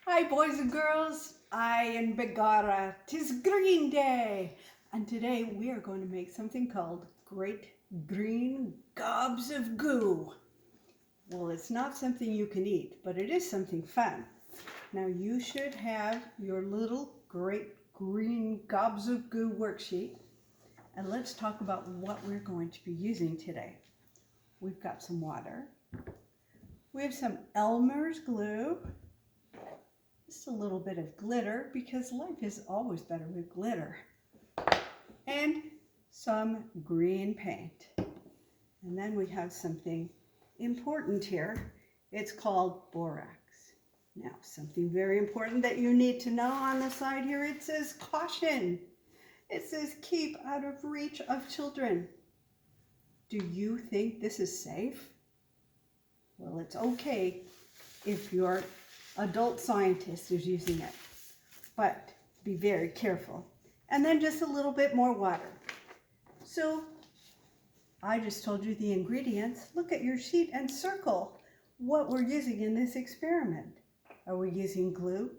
Hi boys and girls, I am Begara. 'Tis Green Day, and today we are going to make something called Great Green Gobs of Goo. Well, it's not something you can eat, but it is something fun. Now you should have your little Great Green Gobs of Goo worksheet, and let's talk about what we're going to be using today. We've got some water. We have some Elmer's glue. Just a little bit of glitter because life is always better with glitter. And some green paint. And then we have something important here. It's called borax. Now, something very important that you need to know on the side here, it says caution. It says keep out of reach of children. Do you think this is safe? Well, it's okay if your adult scientist is using it, but be very careful. And then just a little bit more water. So I just told you the ingredients. Look at your sheet and circle what we're using in this experiment. Are we using glue?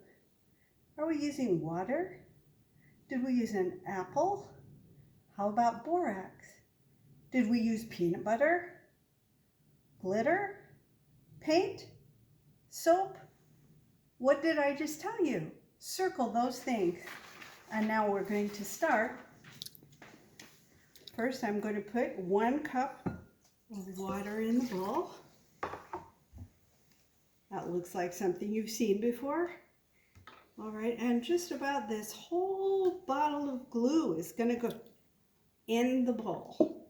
Are we using water? Did we use an apple? How about borax? Did we use peanut butter? Glitter? Paint? Soap? What did I just tell you? Circle those things. And now we're going to start. First, I'm going to put 1 cup of water in the bowl. That looks like something you've seen before. All right, and just about this whole bottle of glue is going to go in the bowl.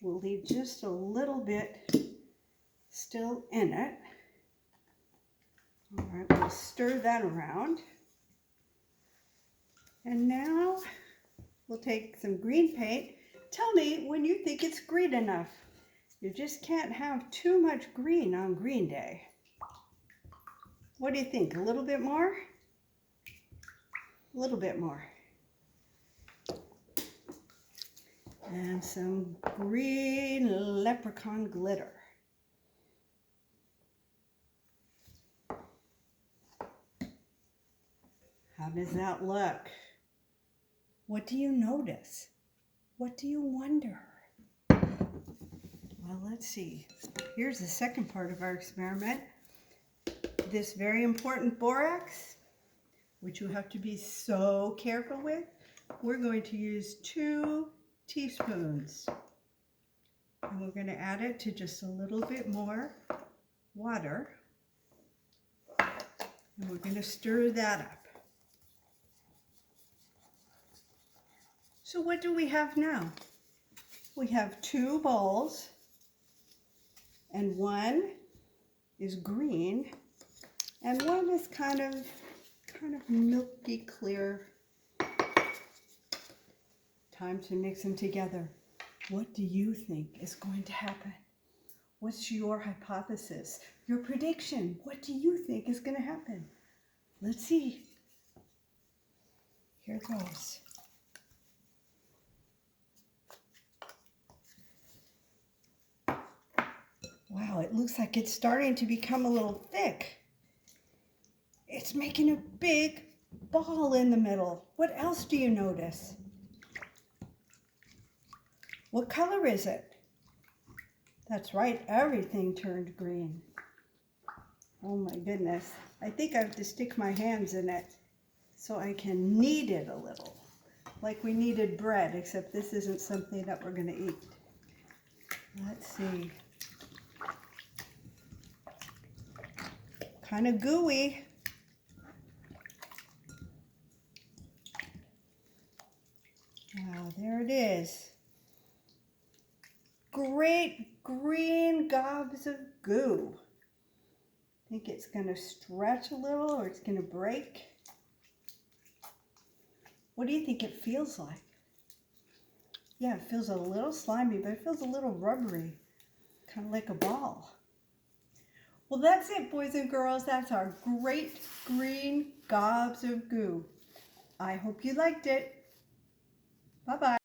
We'll leave just a little bit still in it. All right, we'll stir that around. And now we'll take some green paint. Tell me when you think it's green enough. You just can't have too much green on Green Day. What do you think? A little bit more? A little bit more. And some green leprechaun glitter. How does that look? What do you notice? What do you wonder? Well, let's see. Here's the second part of our experiment. This very important borax, which you have to be so careful with, we're going to use 2 teaspoons. And we're going to add it to just a little bit more water. And we're going to stir that up. So what do we have now? We have 2 bowls, and one is green, and one is kind of milky clear. Time to mix them together. What do you think is going to happen? What's your hypothesis? Your prediction? What do you think is going to happen? Let's see. Here goes. Wow, it looks like it's starting to become a little thick. It's making a big ball in the middle. What else do you notice? What color is it? That's right, everything turned green. Oh my goodness. I think I have to stick my hands in it so I can knead it a little. Like we kneaded bread, except this isn't something that we're going to eat. Let's see. Kind of gooey. Wow, there it is. Great green gobs of goo. Think it's going to stretch a little or it's going to break? What do you think it feels like? Yeah, it feels a little slimy, but it feels a little rubbery, kind of like a ball. Well, that's it, boys and girls. That's our great green gobs of goo. I hope you liked it. Bye-bye.